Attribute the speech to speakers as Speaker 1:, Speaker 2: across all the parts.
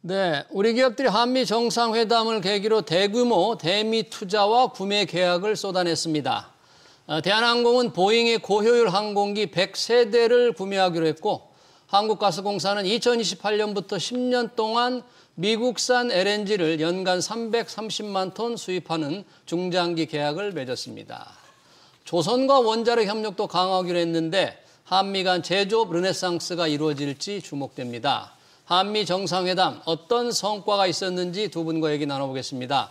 Speaker 1: 네, 우리 기업들이 한미 정상회담을 계기로 대규모 대미 투자와 구매 계약을 쏟아냈습니다. 대한항공은 보잉의 고효율 항공기 100세대를 구매하기로 했고, 한국가스공사는 2028년부터 10년 동안 미국산 LNG를 연간 330만 톤 수입하는 중장기 계약을 맺었습니다. 조선과 원자력 협력도 강화하기로 했는데 한미 간 제조업 르네상스가 이루어질지 주목됩니다. 한미 정상회담 어떤 성과가 있었는지 두 분과 얘기 나눠보겠습니다.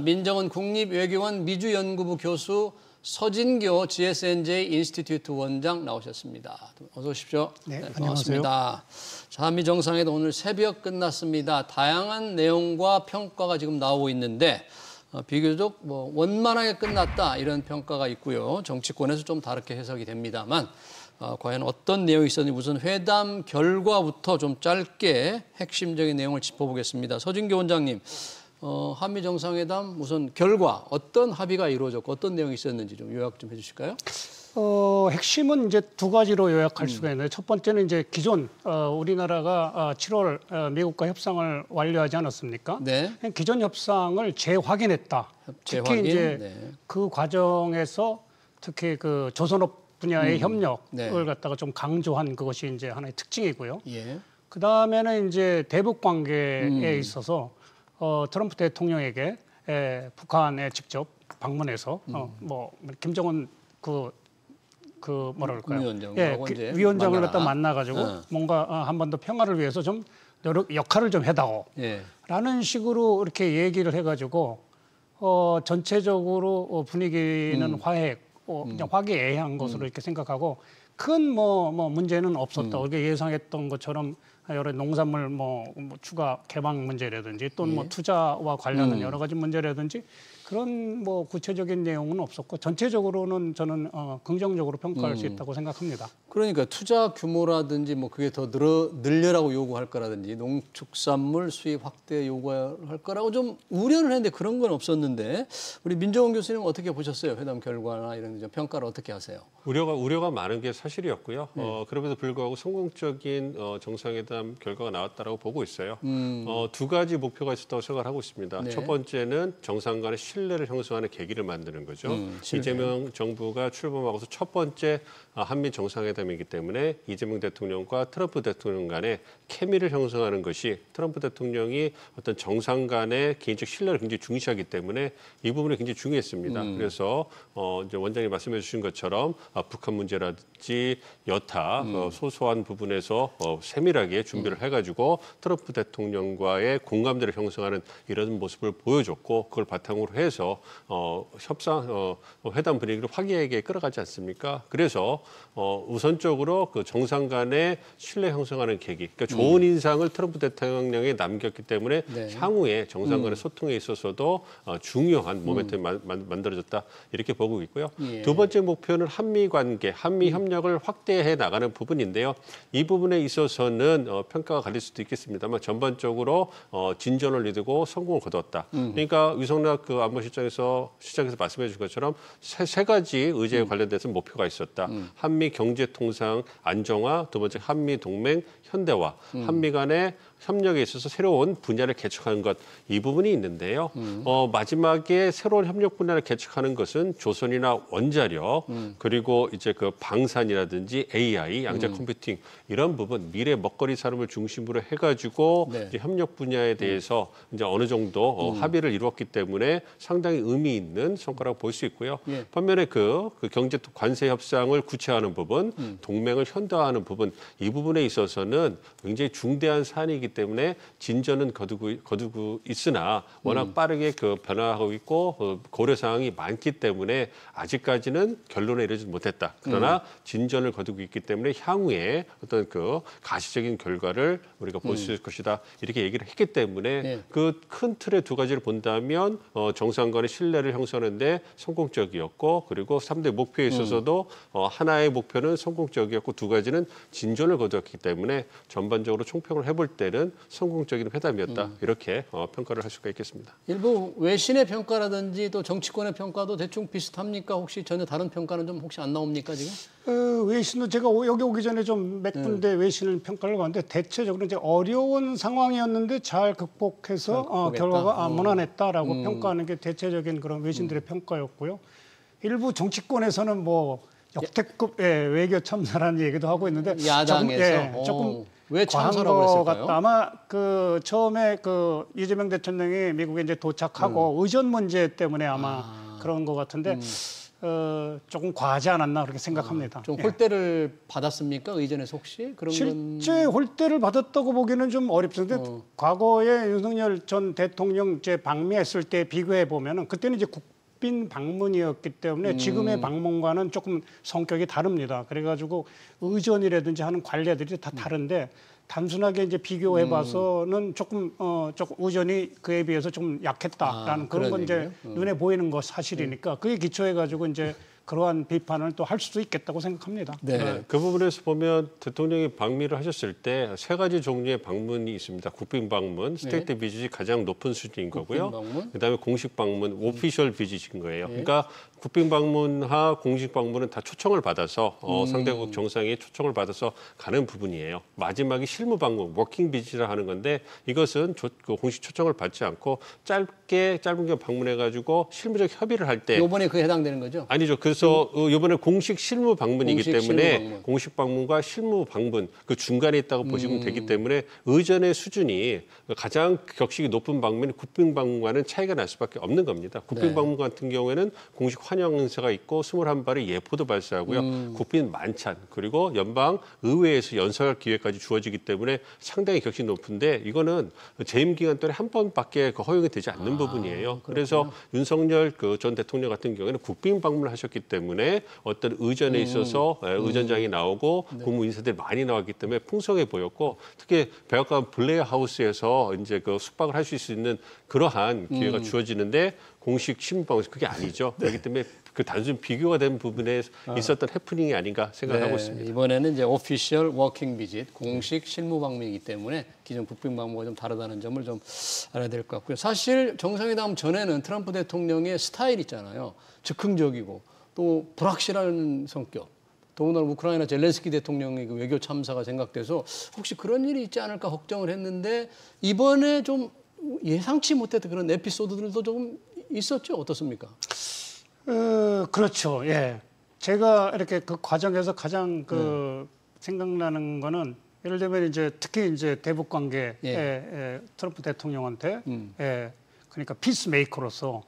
Speaker 1: 민정은 국립외교원 미주연구부 교수, 서진교 GSNJ 인스티튜트 원장 나오셨습니다. 어서 오십시오.
Speaker 2: 네,
Speaker 1: 반갑습니다. 자, 한미 정상회담 오늘 새벽 끝났습니다. 다양한 내용과 평가가 지금 나오고 있는데 비교적 원만하게 끝났다 이런 평가가 있고요. 정치권에서 좀 다르게 해석이 됩니다만 과연 어떤 내용이 있었는지 우선 회담 결과부터 좀 짧게 핵심적인 내용을 짚어보겠습니다. 서진교 원장님, 한미 정상회담 우선 결과 어떤 합의가 이루어졌고 어떤 내용이 있었는지 좀 요약 좀 해주실까요?
Speaker 2: 핵심은 이제 두 가지로 요약할 수가 있는데 첫 번째는 이제 기존 우리나라가 7월 미국과 협상을 완료하지 않았습니까? 네. 기존 협상을 재확인했다. 특히 이제 그 과정에서 특히 그 조선업 분야의 협력을 갖다가 좀 강조한 그것이 이제 하나의 특징이고요. 그 다음에는 이제 대북 관계에 있어서 트럼프 대통령에게 북한에 직접 방문해서 김정은 위원장을 갖다 만나가지고 뭔가 한 번 더 평화를 위해서 좀 역할을 좀 해다오라는 식으로 이렇게 얘기를 해가지고 전체적으로 분위기는 그냥 화기애애한 것으로 이렇게 생각하고 큰 문제는 없었다. 우리가 예상했던 것처럼 여러 농산물 추가 개방 문제라든지 또는 투자와 관련된 여러 가지 문제라든지 그런 구체적인 내용은 없었고 전체적으로는 저는 긍정적으로 평가할 수 있다고 생각합니다.
Speaker 1: 그러니까 투자 규모라든지 그게 더 늘려라고 요구할 거라든지 농축산물 수입 확대 요구할 거라고 좀 우려를 했는데 그런 건 없었는데 우리 민정원 교수님 어떻게 보셨어요? 회담 결과나 이런 평가를 어떻게 하세요?
Speaker 3: 우려가 많은 게 사실이었고요. 그럼에도 불구하고 성공적인 정상회담 결과가 나왔다라고 보고 있어요. 두 가지 목표가 있었다고 생각을 하고 있습니다. 첫 번째는 정상 간의 신뢰를 형성하는 계기를 만드는 거죠. 이재명 정부가 출범하고서 첫 번째 한미 정상회담이기 때문에 이재명 대통령과 트럼프 대통령 간의 케미를 형성하는 것이 트럼프 대통령이 어떤 정상 간의 개인적 신뢰를 굉장히 중시하기 때문에 이 부분이 굉장히 중요했습니다. 그래서 이제 원장님 말씀해 주신 것처럼 북한 문제라든지 여타 소소한 부분에서 세밀하게 준비를 해가지고 트럼프 대통령과의 공감대를 형성하는 이런 모습을 보여줬고 그걸 바탕으로 해서 회담 분위기를 화기애애하게 끌어가지 않습니까? 그래서 우선적으로 그 정상 간의 신뢰 형성하는 계기, 그러니까 좋은 인상을 트럼프 대통령에 남겼기 때문에 향후에 정상 간의 소통에 있어서도 중요한 모멘텀이 만들어졌다 이렇게 보고 있고요. 두 번째 목표는 한미 관계, 한미 협력을 확대해 나가는 부분인데요. 이 부분에 있어서는 평가가 갈릴 수도 있겠습니다만 전반적으로 진전을 이루고 성공을 거두었다. 그러니까 유성락 그 안보실장에서 시작해서 말씀해 주신 것처럼 세 가지 의제에 관련돼서 목표가 있었다. 한미 경제 통상 안정화, 두 번째 한미 동맹 현대화, 한미 간의 협력에 있어서 새로운 분야를 개척하는 것, 이 부분이 있는데요. 마지막에 새로운 협력 분야를 개척하는 것은 조선이나 원자력, 그리고 이제 그 방산이라든지 AI, 양자 컴퓨팅 이런 부분, 미래 먹거리 산업을 중심으로 해가지고 이제 협력 분야에 대해서 이제 어느 정도 합의를 이루었기 때문에 상당히 의미 있는 성과라고 볼 수 있고요. 반면에 그 경제 관세 협상을 구체화하는 부분, 동맹을 현대화하는 부분, 이 부분에 있어서는 굉장히 중대한 사안이기 때문에 진전은 거두고 있으나 워낙 빠르게 변화하고 있고 고려 사항이 많기 때문에 아직까지는 결론에 이르지 못했다. 그러나 진전을 거두고 있기 때문에 향후에 어떤 가시적인 결과를 우리가 볼 수 있을 것이다. 이렇게 얘기를 했기 때문에 그 큰 틀의 두 가지를 본다면 정상 간의 신뢰를 형성하는데 성공적이었고 그리고 3대 목표에 있어서도 하나의 목표는 성공적이었고 두 가지는 진전을 거두었기 때문에 전반적으로 총평을 해볼 때는 있는 성공적인 회담이었다. 이렇게 평가를 할 수가 있겠습니다.
Speaker 1: 일부 외신의 평가라든지 또 정치권의 평가도 대충 비슷합니까? 혹시 전혀 다른 평가는 좀 혹시 안 나옵니까 지금?
Speaker 2: 외신도 제가 여기 오기 전에 좀 몇 군데 외신을 평가를 봤는데 대체적으로 이제 어려운 상황이었는데 잘 극복해서 결과가 무난했다라고 평가하는 게 대체적인 그런 외신들의 평가였고요. 일부 정치권에서는 뭐 역대급의 외교 참사라는 얘기도 하고 있는데
Speaker 1: 야당에서
Speaker 2: 조금
Speaker 1: 왜
Speaker 2: 과한
Speaker 1: 참사라고
Speaker 2: 것
Speaker 1: 했을까요?
Speaker 2: 같다. 아마 그 처음에 그 이재명 대통령이 미국에 이제 도착하고 의전 문제 때문에 아마 그런 것 같은데 조금 과하지 않았나 그렇게 생각합니다.
Speaker 1: 좀 홀대를 받았습니까? 의전에서 혹시 그런
Speaker 2: 실제 홀대를 받았다고 보기는 좀 어렵습니다. 과거에 윤석열 전 대통령 이제 방미했을 때 비교해 보면은 그때는 이제 국빈 방문이었기 때문에 지금의 방문과는 조금 성격이 다릅니다. 그래가지고 의전이라든지 하는 관례들이 다 다른데 단순하게 이제 비교해봐서는 조금 의전이 그에 비해서 좀 약했다라는 그런 건 이제 눈에 보이는 거 사실이니까 그게 기초해가지고 이제 그러한 비판을 또 할 수도 있겠다고 생각합니다.
Speaker 3: 네. 그 부분에서 보면 대통령이 방미를 하셨을 때 세 가지 종류의 방문이 있습니다. 국빈 방문, 스테이트 비짓이 가장 높은 수준인 거고요. 그다음에 공식 방문, 오피셜 비짓인 거예요. 그러니까 국빈 방문과 공식 방문은 다 초청을 받아서 상대국 정상이 초청을 받아서 가는 부분이에요. 마지막이 실무 방문, 워킹 비짓이라 하는 건데 이것은 공식 초청을 받지 않고 짧은 게 방문해가지고 실무적 협의를 할 때
Speaker 1: 이번에 그에 해당되는 거죠?
Speaker 3: 아니죠. 그래서 이번에 공식 실무 방문이기 때문에 공식 방문과 실무 방문 그 중간에 있다고 보시면 되기 때문에 의전의 수준이 가장 격식이 높은 방문이 국빈 방문과는 차이가 날 수밖에 없는 겁니다. 국빈 방문 같은 경우에는 공식 환영 행사가 있고 21발의 예포도 발사하고요. 국빈 만찬 그리고 연방 의회에서 연설할 기회까지 주어지기 때문에 상당히 격식이 높은데 이거는 재임 기간 동안에 한 번밖에 허용이 되지 않는 부분이에요. 그래서 윤석열 전 대통령 같은 경우에는 국빈 방문을 하셨기 때문에 어떤 의전에 있어서 의전장이 나오고 국무인사들이 많이 나왔기 때문에 풍성해 보였고 특히 백악관 블레어 하우스에서 이제 그 숙박을 할 수 있는 그러한 기회가 주어지는데 공식 신문 방송 그게 아니죠. 그렇기 때문에 그 단순 비교가 된 부분에 있었던 해프닝이 아닌가 생각하고 있습니다.
Speaker 1: 이번에는 이제 오피셜 워킹 비짓 공식 실무 방문이기 때문에 기존 국빈 방문과 좀 다르다는 점을 좀 알아야 될 것 같고요. 사실 정상회담 전에는 트럼프 대통령의 스타일 있잖아요. 즉흥적이고 또 불확실한 성격. 더군다나 우크라이나 젤렌스키 대통령의 그 외교 참사가 생각돼서 혹시 그런 일이 있지 않을까 걱정을 했는데 이번에 좀 예상치 못했던 그런 에피소드들도 조금 있었죠. 어떻습니까?
Speaker 2: 그렇죠. 예. 제가 이렇게 그 과정에서 가장 생각나는 거는 예를 들면 이제 특히 이제 대북 관계 트럼프 대통령한테 그러니까 피스메이커로서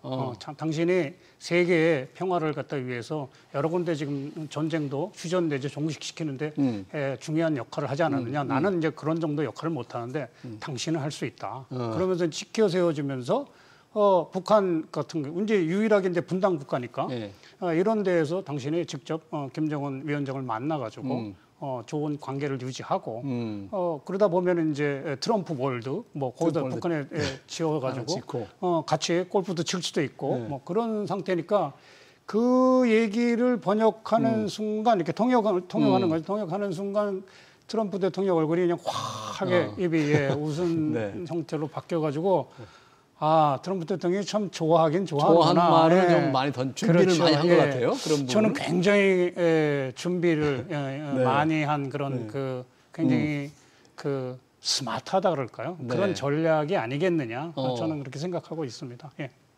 Speaker 2: 당신이 세계의 평화를 갖다 위해서 여러 군데 지금 전쟁도 휴전 내지 종식시키는데 중요한 역할을 하지 않았느냐. 나는 이제 그런 정도 역할을 못 하는데 당신은 할 수 있다. 그러면서 지켜 세워주면서 북한 같은 거 이제 유일하게 이제 분당 국가니까 이런 데에서 당신이 직접 김정은 위원장을 만나가지고 좋은 관계를 유지하고 그러다 보면 이제 트럼프 월드 뭐 거기다 북한에 지어가지고 같이 골프도 칠 수도 있고 뭐 그런 상태니까 그 얘기를 번역하는 순간 이렇게 통역하는 거죠. 통역하는 순간 트럼프 대통령 얼굴이 그냥 화하게 입이 웃은 형태로 바뀌어가지고. 트럼프 대통령이 참 좋아하긴 좋아하는구나.
Speaker 1: 좋아하는 말을 좀 많이 준비를 많이 한 것 같아요. 그런
Speaker 2: 저는 굉장히 준비를 많이 한 그런 굉장히 스마트하다 그럴까요? 그런 전략이 아니겠느냐. 저는 그렇게 생각하고 있습니다.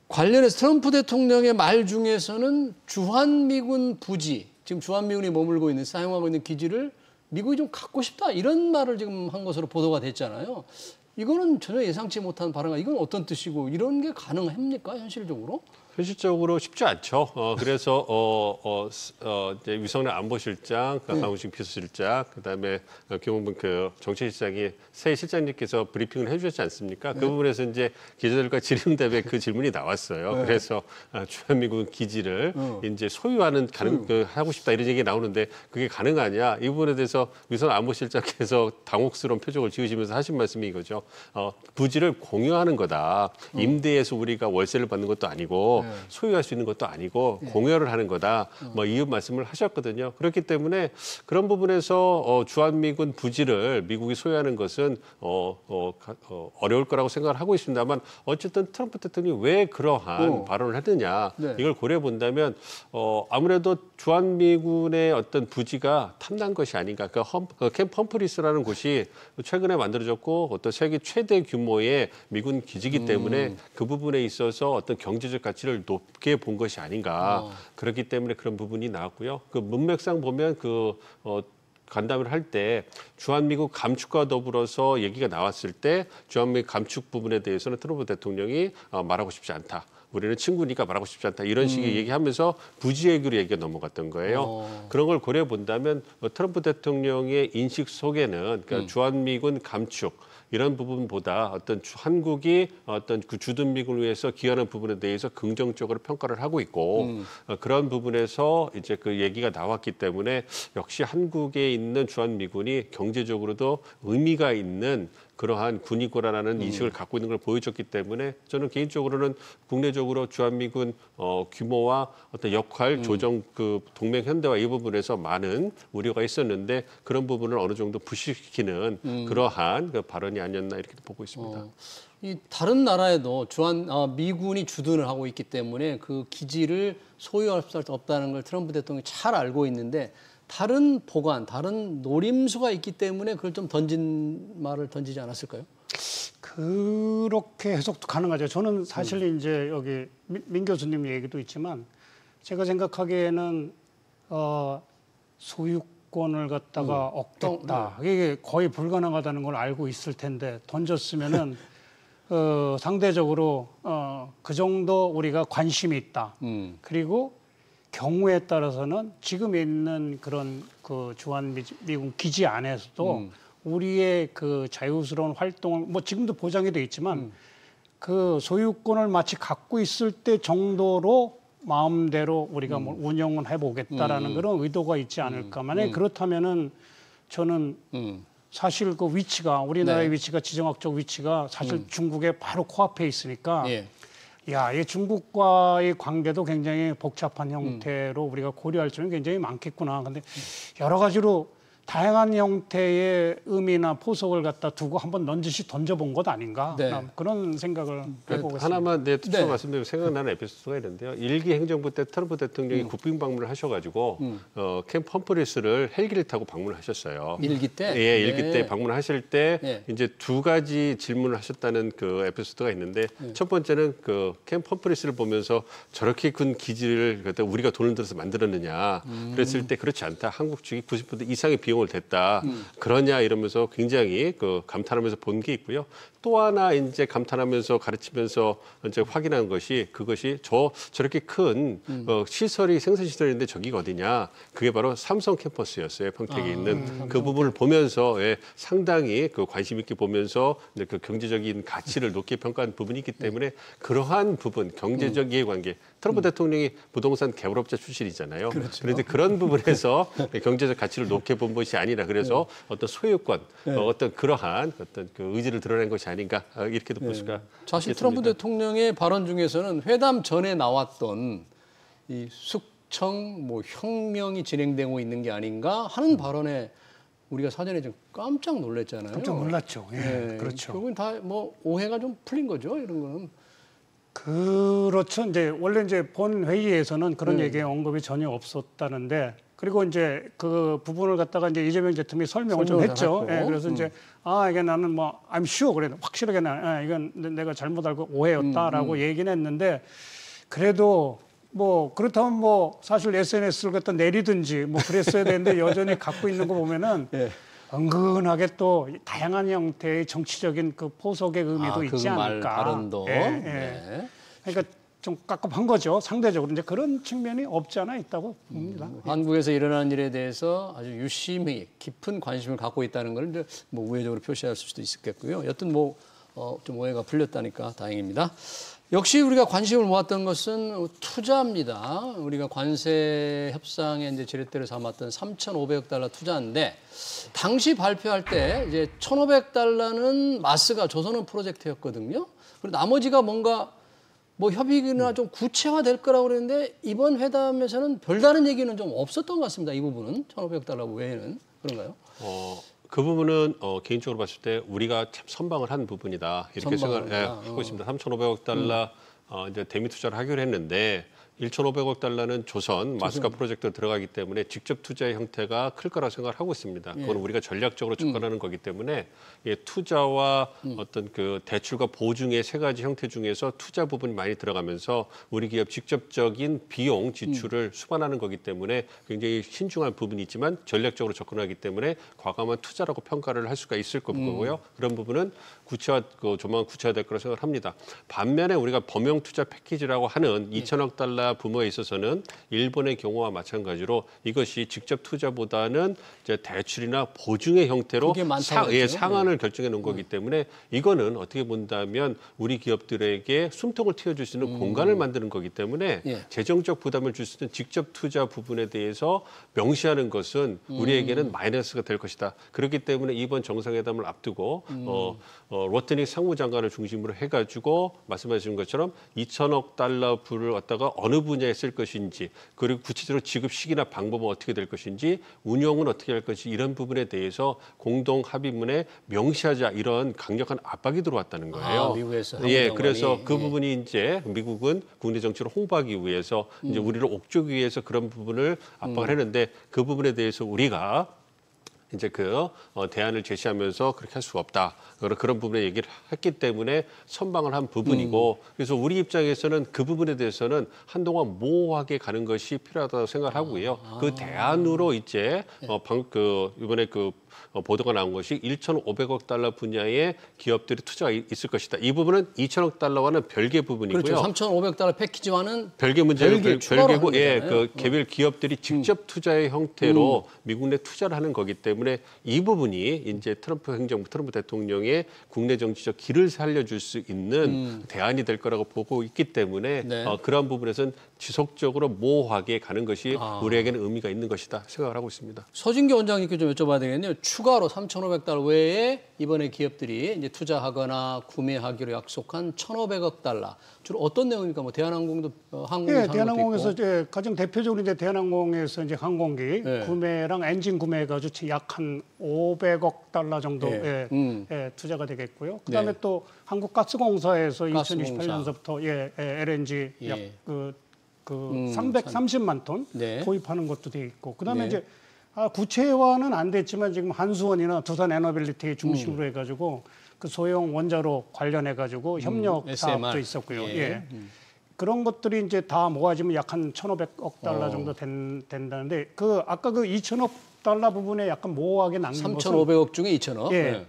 Speaker 1: 관련해서 트럼프 대통령의 말 중에서는 주한미군 부지, 지금 주한미군이 머물고 있는 사용하고 있는 기지를 미국이 좀 갖고 싶다 이런 말을 지금 한 것으로 보도가 됐잖아요. 이거는 전혀 예상치 못한 발언. 이건 어떤 뜻이고 이런 게 가능합니까 현실적으로?
Speaker 3: 현실적으로 쉽지 않죠. 그래서 이제 위성래 안보실장, 강훈식 비서실장, 그다음에 김원분 정책실장이 새 실장님께서 브리핑을 해주셨지 않습니까? 그 부분에서 이제 기자들과 질의응답에 그 질문이 나왔어요. 그래서 주한미군 기지를 이제 소유하는 하고 싶다 이런 얘기가 나오는데 그게 가능하냐? 이 부분에 대해서 위성래 안보실장께서 당혹스러운 표정을 지으시면서 하신 말씀이 이거죠. 부지를 공유하는 거다. 임대해서 우리가 월세를 받는 것도 아니고. 소유할 수 있는 것도 아니고 공여를 하는 거다. 뭐 이 말씀을 하셨거든요. 그렇기 때문에 그런 부분에서 주한미군 부지를 미국이 소유하는 것은 어려울 거라고 생각을 하고 있습니다만 어쨌든 트럼프 대통령이 왜 그러한 발언을 했느냐 이걸 고려해 본다면 아무래도 주한미군의 어떤 부지가 탐난 것이 아닌가. 그러니까 캠프 험프리스라는 곳이 최근에 만들어졌고 어떤 세계 최대 규모의 미군 기지이기 때문에 그 부분에 있어서 어떤 경제적 가치를 높게 본 것이 아닌가. 그렇기 때문에 그런 부분이 나왔고요. 그 문맥상 보면 간담회를 할 때 주한미군 감축과 더불어서 얘기가 나왔을 때 주한미군 감축 부분에 대해서는 트럼프 대통령이 말하고 싶지 않다. 우리는 친구니까 말하고 싶지 않다. 이런 식의 얘기하면서 부지 얘기로 얘기가 넘어갔던 거예요. 그런 걸 고려해 본다면 트럼프 대통령의 인식 속에는 그러니까 주한미군 감축 이런 부분보다 어떤 한국이 어떤 그 주둔 미군을 위해서 기여하는 부분에 대해서 긍정적으로 평가를 하고 있고 그런 부분에서 이제 그 얘기가 나왔기 때문에 역시 한국에 있는 주한 미군이 경제적으로도 의미가 있는 그러한 군이구라는 인식을 갖고 있는 걸 보여줬기 때문에 저는 개인적으로는 국내적으로 주한미군 규모와 어떤 역할 조정 그 동맹 현대화 이 부분에서 많은 우려가 있었는데 그런 부분을 어느 정도 부식시키는 그러한 그 발언이 아니었나 이렇게 보고 있습니다.
Speaker 1: 이 다른 나라에도 미군이 주둔을 하고 있기 때문에 그 기지를 소유할 수 없다는 걸 트럼프 대통령이 잘 알고 있는데 다른 보관, 다른 노림수가 있기 때문에 그걸 좀 말을 던지지 않았을까요?
Speaker 2: 그렇게 해석도 가능하죠. 저는 사실 이제 여기 민 교수님 얘기도 있지만 제가 생각하기에는 소유권을 갖다가 얻겠다. 이게 거의 불가능하다는 걸 알고 있을 텐데 던졌으면은 상대적으로 그 정도 우리가 관심이 있다. 그리고 경우에 따라서는 지금 있는 그런 그 주한미군 기지 안에서도 우리의 그 자유스러운 활동을 뭐 지금도 보장이 돼 있지만 그 소유권을 마치 갖고 있을 때 정도로 마음대로 우리가 뭐 운영을 해보겠다라는 그런 의도가 있지 않을까. 만약에 그렇다면은 저는 사실 그 위치가 우리나라의 위치가 지정학적 위치가 사실 중국의 바로 코앞에 있으니까 이 중국과의 관계도 굉장히 복잡한 형태로 우리가 고려할 점이 굉장히 많겠구나. 근데 여러 가지로 다양한 형태의 의미나 포석을 갖다 두고 한번 넌지시 던져본 것 아닌가 그런 생각을 해보겠습니다.
Speaker 3: 하나만 투표 말씀드리면 생각나는 에피소드가 있는데요. 일기 행정부 때 트럼프 대통령이 국빈 방문을 하셔가지고 캠프 험프리스를 헬기를 타고 방문하셨어요.
Speaker 1: 일기 때?
Speaker 3: 예, 일기 때 방문하실 때 이제 두 가지 질문을 하셨다는 그 에피소드가 있는데 첫 번째는 그 캠프 험프리스를 보면서 저렇게 큰 기지를 우리가 돈을 들여서 만들었느냐 그랬을 때 그렇지 않다. 한국 측이 90% 이상의 비용을 댔다. 그러냐 이러면서 굉장히 그 감탄하면서 본 게 있고요. 또 하나 이제 감탄하면서 가르치면서 이제 확인한 것이 그것이 저렇게 큰 시설이 생산 시설인데 저기가 어디냐? 그게 바로 삼성 캠퍼스였어요. 평택에 있는 그 부분을 보면서 상당히 그 관심 있게 보면서 이제 그 경제적인 가치를 높게 평가한 부분이 있기 때문에 그러한 부분 경제적 이해관계 트럼프 대통령이 부동산 개발업자 출신이잖아요. 그런데 그런 부분에서 경제적 가치를 높게 본 것이 아니라 그래서 어떤 소유권, 어떤 그러한 어떤 그 의지를 드러낸 것이 아닌가 이렇게도 볼 수가
Speaker 1: 사실
Speaker 3: 있겠습니다.
Speaker 1: 트럼프 대통령의 발언 중에서는 회담 전에 나왔던 이 숙청 혁명이 진행되고 있는 게 아닌가 하는 발언에 우리가 사전에 좀 깜짝 놀랐잖아요.
Speaker 2: 깜짝 놀랐죠. 그렇죠.
Speaker 1: 결국은 다 뭐 오해가 좀 풀린 거죠, 이런 거는.
Speaker 2: 그렇죠. 이제 원래 이제 본 회의에서는 그런 얘기의 언급이 전혀 없었다는데 그리고 이제 그 부분을 갖다가 이제 이재명 대통령이 설명을 좀 했죠. 그래서 이제 이게 나는 뭐 I'm sure 그래 확실하게 이건 내가 잘못 알고 오해였다라고 얘기는 했는데 그래도 뭐 그렇다면 뭐 사실 SNS를 갖다 내리든지 뭐 그랬어야 되는데 여전히 갖고 있는 거 보면은 은근하게 또 다양한 형태의 정치적인 그 포석의 의미도 있지 않을까.
Speaker 1: 발언도.
Speaker 2: 그러니까 좀 깝깝한 거죠. 상대적으로 이제 그런 측면이 없지 않아 있다고 봅니다.
Speaker 1: 한국에서 일어나는 일에 대해서 아주 유심히 깊은 관심을 갖고 있다는 걸 이제 뭐 우회적으로 표시할 수도 있겠고요. 여튼 뭐 좀 오해가 풀렸다니까 다행입니다. 역시 우리가 관심을 모았던 것은 투자입니다. 우리가 관세 협상에 이제 지렛대를 삼았던 3,500억 달러 투자인데 당시 발표할 때 이제 1,500달러는 마스가 조선원 프로젝트였거든요. 그리고 나머지가 뭔가 뭐 협의나 좀 구체화될 거라고 그랬는데 이번 회담에서는 별다른 얘기는 좀 없었던 것 같습니다. 이 부분은 1,500억 달러 외에는 그런가요?
Speaker 3: 그 부분은 개인적으로 봤을 때 우리가 참 선방을 한 부분이다 이렇게 생각을 하고 있습니다. 3,500억 달러 이제 대미 투자를 하기로 했는데 1,500억 달러는 조선 마스카 프로젝트로 들어가기 때문에 직접 투자의 형태가 클 거라고 생각을 하고 있습니다. 그건 우리가 전략적으로 접근하는 거기 때문에 투자와 어떤 그 대출과 보증의 세 가지 형태 중에서 투자 부분이 많이 들어가면서 우리 기업 직접적인 비용 지출을 수반하는 거기 때문에 굉장히 신중한 부분이 있지만 전략적으로 접근하기 때문에 과감한 투자라고 평가를 할 수가 있을 거고요. 그런 부분은 조만간 구체화될 거라고 생각을 합니다. 반면에 우리가 범용 투자 패키지라고 하는 2,000억 달러 부모에 있어서는 일본의 경우와 마찬가지로 이것이 직접 투자보다는 이제 대출이나 보증의 형태로 상한을 결정해 놓은 거기 때문에 이거는 어떻게 본다면 우리 기업들에게 숨통을 틔워줄 수 있는 공간을 만드는 거기 때문에 재정적 부담을 줄 수 있는 직접 투자 부분에 대해서 명시하는 것은 우리에게는 마이너스가 될 것이다. 그렇기 때문에 이번 정상회담을 앞두고 로트닉 상무장관을 중심으로 해가지고 말씀하신 것처럼 2,000억 달러 불을 갖다가 어느 분야에 쓸 것인지 그리고 구체적으로 지급 시기나 방법은 어떻게 될 것인지 운용은 어떻게 할 것인지 이런 부분에 대해서 공동 합의문에 명시하자 이런 강력한 압박이 들어왔다는 거예요.
Speaker 1: 미국에서.
Speaker 3: 그래서 그 부분이 이제 미국은 국내 정치를 홍보하기 위해서 이제 우리를 옥죄기 위해서 그런 부분을 압박을 했는데 그 부분에 대해서 우리가 이제 대안을 제시하면서 그렇게 할 수가 없다. 그런 부분에 얘기를 했기 때문에 선방을 한 부분이고 그래서 우리 입장에서는 그 부분에 대해서는 한동안 모호하게 가는 것이 필요하다고 생각을 하고요. 그 대안으로 이제 이번에 보도가 나온 것이 1,500억 달러 분야의 기업들이 투자가 있을 것이다. 이 부분은 2,000억 달러와는 별개 부분이고요.
Speaker 1: 그렇죠. 3,500 달러 패키지와는
Speaker 3: 별개 문제고 개별 기업들이 직접 투자의 형태로 미국 내 투자를 하는 거기 때문에 이 부분이 이제 트럼프 대통령의 국내 정치적 길을 살려줄 수 있는 대안이 될 거라고 보고 있기 때문에 그런 부분에서는 지속적으로 모호하게 가는 것이 우리에게는 의미가 있는 것이다 생각을 하고 있습니다.
Speaker 1: 서진교 원장님께 좀 여쭤봐야 되겠네요. 추가로 3,500달러 외에 이번에 기업들이 이제 투자하거나 구매하기로 약속한 1,500억 달러. 주로 어떤 내용입니까? 뭐 대한항공도 항공사
Speaker 2: 대한항공에서 이제 가장 대표적으로 이제 대한항공에서 이제 항공기 구매랑 엔진 구매해가지고 약 한 500억 달러 정도 투자가 되겠고요. 그다음에 또 한국가스공사에서 2028년서부터 LNG 약 330만 톤 도입하는 것도 돼 있고. 그다음에 이제 구체화는 안 됐지만 지금 한수원이나 두산 에너빌리티 중심으로 해가지고 그 소형 원자로 관련해가지고 협력 사업도 있었고요. 그런 것들이 이제 다 모아지면 약 한 1,500억 달러 정도 된다는데 아까 2,000억 달러 부분에 약간 모호하게 남긴
Speaker 1: 3,500억 중에 2,000억.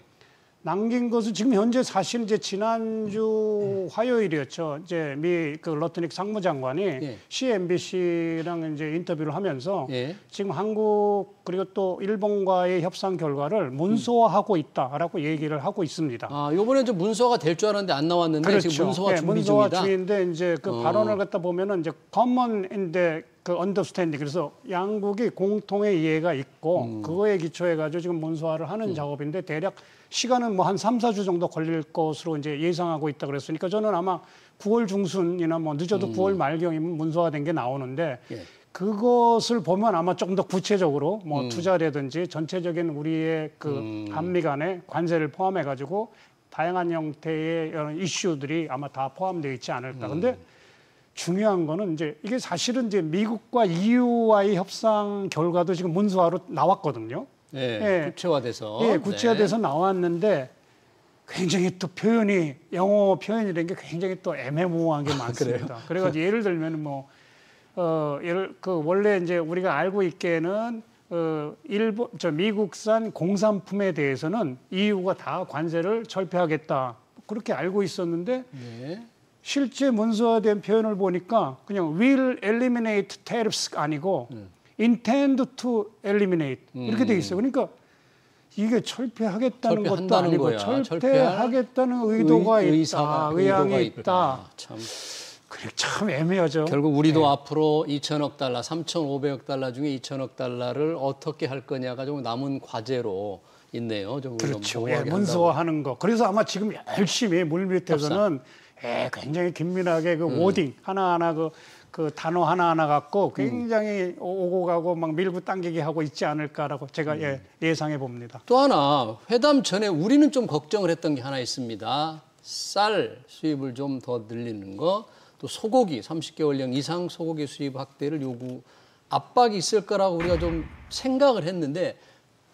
Speaker 2: 남긴 것은 지금 현재 사실 이제 지난주 화요일이었죠. 이제 로트닉 상무장관이 CNBC랑 이제 인터뷰를 하면서 지금 한국 그리고 또 일본과의 협상 결과를 문서화하고 있다라고 얘기를 하고 있습니다.
Speaker 1: 이번에 좀 문서가 될 줄 알았는데 안 나왔는데
Speaker 2: 그렇죠.
Speaker 1: 지금 문서화 준비
Speaker 2: 문서화
Speaker 1: 중이다.
Speaker 2: 중인데 이제 그 발언을 갖다 보면은 이제 common in the 언더스탠딩 그래서 양국이 공통의 이해가 있고 그거에 기초해 가지고 지금 문서화를 하는 작업인데 대략 시간은 뭐 한 3, 4주 정도 걸릴 것으로 이제 예상하고 있다 그랬으니까 저는 아마 9월 중순이나 뭐 늦어도 9월 말경이면 문서화된 게 나오는데 그것을 보면 아마 조금 더 구체적으로 뭐 투자라든지 전체적인 우리의 한미 간의 관세를 포함해 가지고 다양한 형태의 이런 이슈들이 아마 다 포함되어 있지 않을까. 근데 중요한 거는 이제 이게 사실은 이제 미국과 EU와의 협상 결과도 지금 문서화로 나왔거든요.
Speaker 1: 구체화돼서.
Speaker 2: 구체화돼서 나왔는데 굉장히 또 영어 표현이라는 게 굉장히 또 애매모호한 게 많습니다. 그래가지고 예를 들면 원래 이제 우리가 알고 있기에는 미국산 공산품에 대해서는 EU가 다 관세를 철폐하겠다 그렇게 알고 있었는데. 실제 문서화된 표현을 보니까 그냥 will eliminate tariffs 아니고 intend to eliminate 이렇게 돼 있어요. 그러니까 이게 철폐하겠다는 것도 아니고 철폐하겠다는 의도가 있다, 의향이 있다. 참 애매하죠.
Speaker 1: 결국 우리도 앞으로 2,000억 달러, 3,500억 달러 중에 2,000억 달러를 어떻게 할 거냐가 좀 남은 과제로 있네요. 좀
Speaker 2: 그렇죠. 문서화하는 거. 그래서 아마 지금 열심히 물밑에서는 굉장히 긴밀하게 그 워딩 하나하나 그 단어 하나하나 갖고 굉장히 오고 가고 막 밀고 당기게 하고 있지 않을까라고 제가 예상해 봅니다.
Speaker 1: 또 하나 회담 전에 우리는 좀 걱정을 했던 게 하나 있습니다. 쌀 수입을 좀 더 늘리는 거, 또 소고기 30개월령 이상 소고기 수입 확대를 요구 압박이 있을 거라고 우리가 좀 생각을 했는데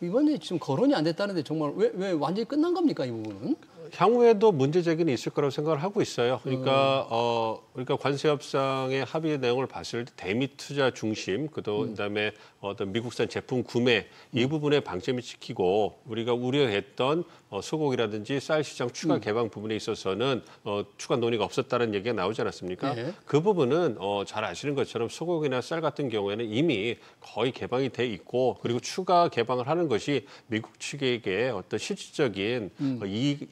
Speaker 1: 이번에 지금 거론이 안 됐다는데 정말 왜 완전히 끝난 겁니까, 이 부분은?
Speaker 3: 향후에도 문제 제기는 있을 거라고 생각을 하고 있어요. 그러니까 관세 협상의 합의 내용을 봤을 때 대미 투자 중심, 그다음에 어떤 미국산 제품 구매 이 부분에 방점이 찍히고 우리가 우려했던 소고기라든지 쌀 시장 추가 개방 부분에 있어서는 추가 논의가 없었다는 얘기가 나오지 않았습니까? 네. 그 부분은 잘 아시는 것처럼 소고기나 쌀 같은 경우에는 이미 거의 개방이 돼 있고 그리고 추가 개방을 하는 것이 미국 측에게 어떤 실질적인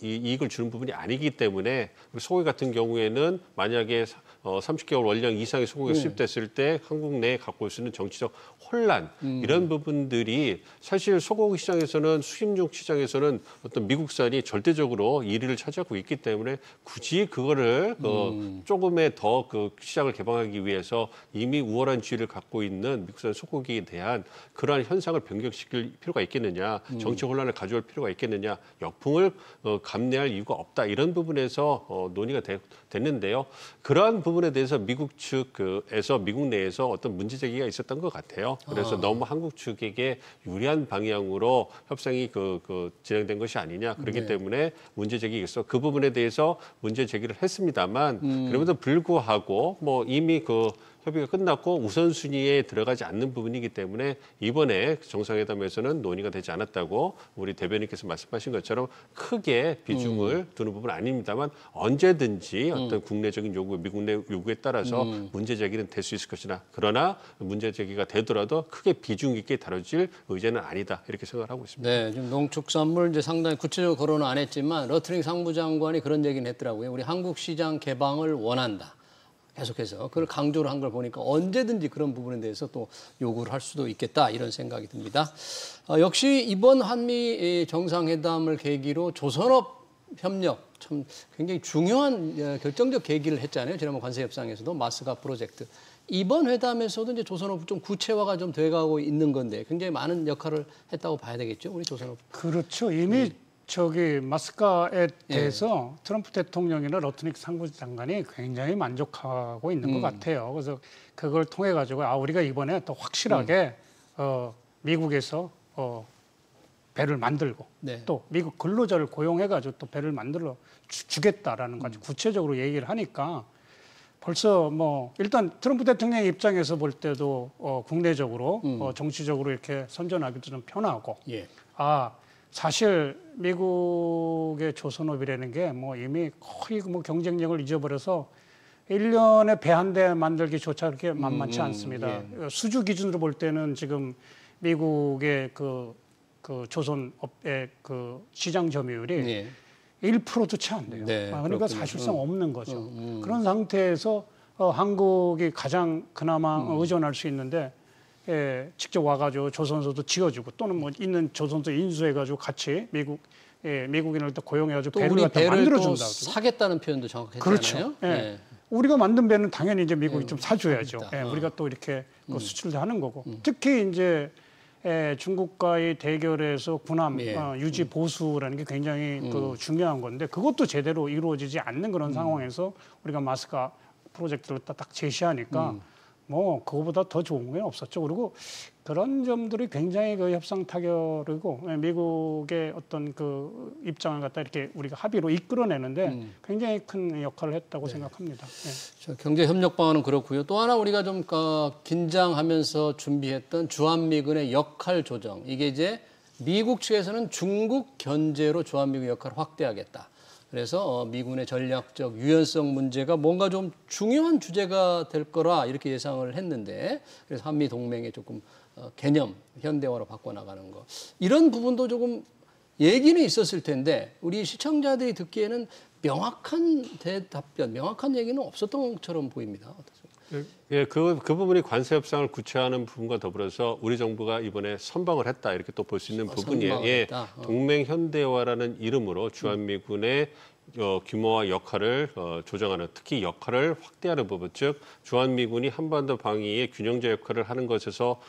Speaker 3: 이익을 주는 부분이 아니기 때문에 소고기 같은 경우에는 만약에 30개월 원령 이상의 소고기가 수입됐을 때 한국 내에 갖고 올 수 있는 정치적 혼란 이런 부분들이 사실 소고기 시장에서는 수입용 시장에서는 어떤 미국산이 절대적으로 1위를 차지하고 있기 때문에 굳이 그거를 조금의 더 그 시장을 개방하기 위해서 이미 우월한 지위를 갖고 있는 미국산 소고기에 대한 그러한 현상을 변경시킬 필요가 있겠느냐, 정치 혼란을 가져올 필요가 있겠느냐, 역풍을 감내할 이유가 없다 이런 부분에서 논의가 됐는데요. 그러한 부분에 대해서 미국 측에서 미국 내에서 어떤 문제 제기가 있었던 것 같아요. 그래서 너무 한국 측에게 유리한 방향으로 협상이 진행된 것이 아니냐. 그렇기 때문에 문제 제기가 있어 그 부분에 대해서 문제 제기를 했습니다만 그럼에도 불구하고 뭐 이미 협의가 끝났고 우선순위에 들어가지 않는 부분이기 때문에 이번에 정상회담에서는 논의가 되지 않았다고 우리 대변인께서 말씀하신 것처럼 크게 비중을 두는 부분은 아닙니다만 언제든지 어떤 국내적인 요구, 미국 내 요구에 따라서 문제 제기는 될 수 있을 것이나 그러나 문제 제기가 되더라도 크게 비중 있게 다뤄질 의제는 아니다 이렇게 생각을 하고 있습니다.
Speaker 1: 네, 지금 농축산물 이제 상당히 구체적으로 거론은 안 했지만 러트링 상무장관이 그런 얘기는 했더라고요. 우리 한국 시장 개방을 원한다. 계속해서 그걸 강조를 한 걸 보니까 언제든지 그런 부분에 대해서 또 요구를 할 수도 있겠다 이런 생각이 듭니다. 역시 이번 한미 정상회담을 계기로 조선업 협력 참 굉장히 중요한 결정적 계기를 했잖아요. 지난번 관세 협상에서도 마스가 프로젝트. 이번 회담에서도 이제 조선업 좀 구체화가 좀 돼가고 있는 건데 굉장히 많은 역할을 했다고 봐야 되겠죠, 우리 조선업.
Speaker 2: 그렇죠. 이미 마스카에 대해서 트럼프 대통령이나 러트닉 상무장관이 굉장히 만족하고 있는 것 같아요. 그래서 그걸 통해 가지고 우리가 이번에 또 확실하게 미국에서 배를 만들고 또 미국 근로자를 고용해 가지고 또 배를 만들어 주겠다라는 거 아주 구체적으로 얘기를 하니까 벌써 뭐 일단 트럼프 대통령의 입장에서 볼 때도 국내적으로 정치적으로 이렇게 선전하기도 좀 편하고 사실 미국의 조선업이라는 게 뭐 이미 거의 뭐 경쟁력을 잊어버려서 1년에 배 한 대 만들기조차 그렇게 만만치 않습니다. 수주 기준으로 볼 때는 지금 미국의 그 조선업의 그 시장 점유율이 1%도 채 안 돼요. 그러니까 그렇군요. 사실상 없는 거죠. 그런 상태에서 한국이 가장 그나마 의존할 수 있는데 직접 와가지고 조선소도 지어주고 또는 뭐 있는 조선소 인수해가지고 같이 미국인을 또 고용해가지고
Speaker 1: 또
Speaker 2: 배를
Speaker 1: 우리
Speaker 2: 갖다
Speaker 1: 배를
Speaker 2: 만들어준다고.
Speaker 1: 또 사겠다는 표현도 정확했잖아요.
Speaker 2: 그렇죠. 우리가 만든 배는 당연히 이제 미국이 좀 사줘야죠. 우리가 또 이렇게 수출도 하는 거고. 특히 이제 중국과의 대결에서 군함 유지 보수라는 게 굉장히 중요한 건데 그것도 제대로 이루어지지 않는 그런 상황에서 우리가 마스카 프로젝트를 딱 제시하니까 뭐 그거보다 더 좋은 게 없었죠. 그리고 그런 점들이 굉장히 그 협상 타결이고 미국의 어떤 그 입장을 갖다 이렇게 우리가 합의로 이끌어내는데 굉장히 큰 역할을 했다고 생각합니다.
Speaker 1: 경제 협력 방안은 그렇고요. 또 하나 우리가 좀 긴장하면서 준비했던 주한미군의 역할 조정. 이게 이제 미국 측에서는 중국 견제로 주한미군 역할을 확대하겠다. 그래서 미군의 전략적 유연성 문제가 뭔가 좀 중요한 주제가 될 거라 이렇게 예상을 했는데 그래서 한미 동맹의 조금 개념 현대화로 바꿔나가는 거 이런 부분도 조금 얘기는 있었을 텐데 우리 시청자들이 듣기에는 명확한 대답변, 명확한 얘기는 없었던 것처럼 보입니다. 어떻습니까?
Speaker 3: 예, 그 부분이 관세 협상을 구체화하는 부분과 더불어서 우리 정부가 이번에 선방을 했다 이렇게 또 볼 수 있는 부분이에요. 동맹 현대화라는 이름으로 주한미군의 규모와 역할을 조정하는, 특히 역할을 확대하는 부분, 즉 주한미군이 한반도 방위의 균형자 역할을 하는 것에서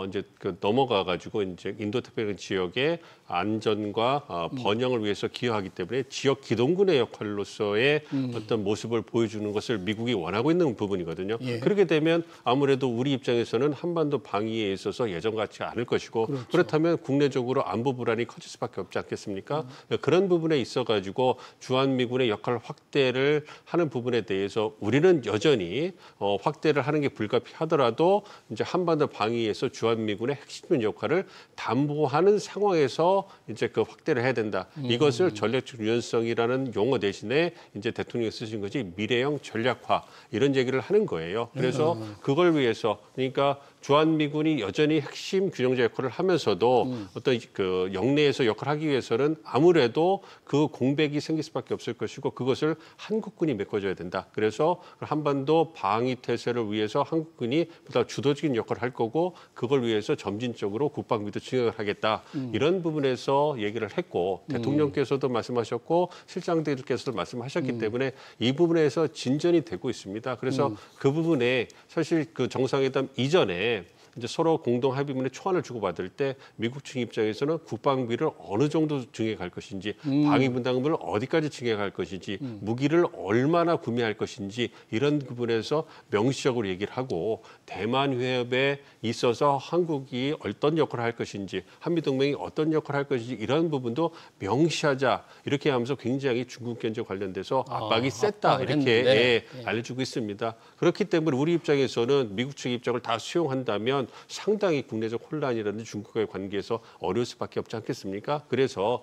Speaker 3: 이제 넘어가 가지고 이제 인도태평양 지역의 안전과 번영을 위해서 기여하기 때문에 지역 기동군의 역할로서의 어떤 모습을 보여주는 것을 미국이 원하고 있는 부분이거든요. 예. 그렇게 되면 아무래도 우리 입장에서는 한반도 방위에 있어서 예전 같지 않을 것이고, 그렇죠. 그렇다면 국내적으로 안보 불안이 커질 수밖에 없지 않겠습니까? 그런 부분에 있어 가지고 주한미군의 역할 확대를 하는 부분에 대해서 우리는 여전히 확대를 하는 게 불가피하더라도 이제 한반도 방위에서 주한미군의 핵심 역할을 담보하는 상황에서 이제 그 확대를 해야 된다. 이것을 전략적 유연성이라는 용어 대신에 이제 대통령이 쓰신 것이 미래형 전략화, 이런 얘기를 하는 거예요. 그래서 그걸 위해서, 그러니까 주한미군이 여전히 핵심 균형자 역할을 하면서도 어떤 그 영내에서 역할을 하기 위해서는 아무래도 그 공백이 생길 수밖에 없을 것이고, 그것을 한국군이 메꿔줘야 된다. 그래서 한반도 방위 태세를 위해서 한국군이 보다 주도적인 역할을 할 거고, 그걸 위해서 점진적으로 국방비도 증액을 하겠다. 이런 부분에서 얘기를 했고, 대통령께서도 말씀하셨고 실장들께서도 말씀하셨기 때문에 이 부분에서 진전이 되고 있습니다. 그래서 그 부분에 사실 그 정상회담 이전에 이제 서로 공동 합의문에 초안을 주고받을 때 미국 측 입장에서는 국방비를 어느 정도 증액할 것인지, 방위 분담금을 어디까지 증액할 것인지, 무기를 얼마나 구매할 것인지, 이런 부분에서 명시적으로 얘기를 하고, 대만 회협에 있어서 한국이 어떤 역할을 할 것인지, 한미동맹이 어떤 역할을 할 것인지, 이런 부분도 명시하자, 이렇게 하면서 굉장히 중국 견제 관련돼서 압박이 셌다, 이렇게 알려주고 있습니다. 그렇기 때문에 우리 입장에서는 미국 측 입장을 다 수용한다면 상당히 국내적 혼란이라든지 중국과의 관계에서 어려울 수밖에 없지 않겠습니까? 그래서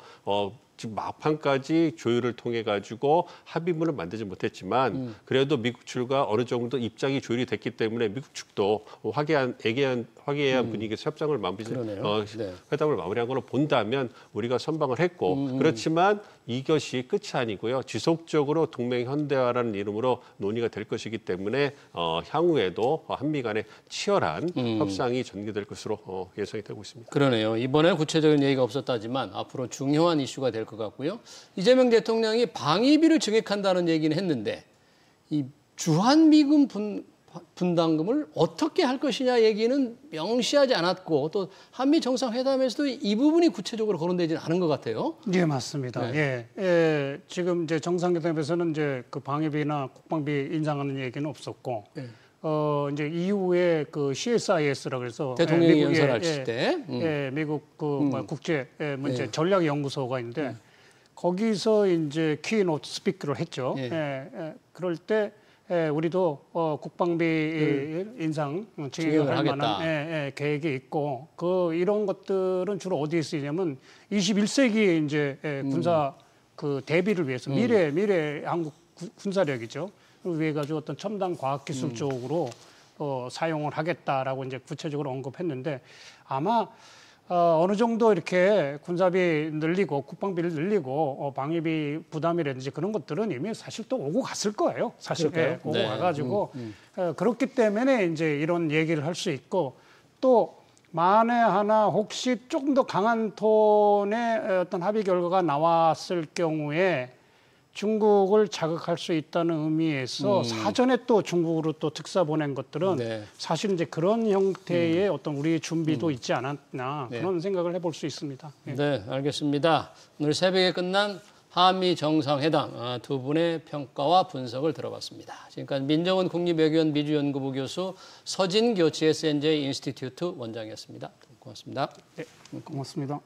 Speaker 3: 지금 막판까지 조율을 통해 가지고 합의문을 만들지 못했지만 그래도 미국 측과 어느 정도 입장이 조율이 됐기 때문에 미국 측도 화기애애한 분위기에서 협상을 회담을 마무리한 걸로 본다면 우리가 선방을 했고, 그렇지만 이것이 끝이 아니고요. 지속적으로 동맹 현대화라는 이름으로 논의가 될 것이기 때문에 향후에도 한미 간의 치열한 협상이 전개될 것으로 예상이 되고 있습니다.
Speaker 1: 그러네요. 이번에 구체적인 얘기가 없었다지만 앞으로 중요한 이슈가 될 것 같고요. 이재명 대통령이 방위비를 증액한다는 얘기는 했는데 이 주한미군 분담금을 어떻게 할 것이냐 얘기는 명시하지 않았고, 또 한미 정상회담에서도 이 부분이 구체적으로 거론되지는 않은 것 같아요.
Speaker 2: 네, 맞습니다.
Speaker 1: 네.
Speaker 2: 지금 이제 정상회담에서는 이제 그 방위비나 국방비 인상하는 얘기는 없었고, 이제 이후에 그 CSIS라고 해서
Speaker 1: 대통령이 연설하실 때,
Speaker 2: 미국 국제 문제 전략연구소가 있는데 거기서 이제 키노트 스피커를 했죠. 그럴 때 우리도 국방비 인상 증액을 할 만한 계획이 있고, 이런 것들은 주로 어디에 쓰이냐면 21세기 이제 군사 그 대비를 위해서 미래 한국 군사력이죠. 위해 가지고 어떤 첨단 과학기술 쪽으로 사용을 하겠다라고 이제 구체적으로 언급했는데, 아마 어느 정도 이렇게 군사비 늘리고 국방비를 늘리고 방위비 부담이라든지 그런 것들은 이미 사실 또 오고 갔을 거예요. 사실 오고 가가지고 그렇기 때문에 이제 이런 얘기를 할 수 있고, 또 만에 하나 혹시 조금 더 강한 톤의 어떤 합의 결과가 나왔을 경우에 중국을 자극할 수 있다는 의미에서 사전에 또 중국으로 또 특사 보낸 것들은 사실 이제 그런 형태의 어떤 우리의 준비도 있지 않았나, 그런 생각을 해볼 수 있습니다.
Speaker 1: 네, 알겠습니다. 오늘 새벽에 끝난 한미 정상회담 두 분의 평가와 분석을 들어봤습니다. 지금까지 민정은 국립외교원 미주연구부 교수, 서진교 GSNJ 인스티튜트 원장이었습니다. 고맙습니다.
Speaker 2: 네, 고맙습니다.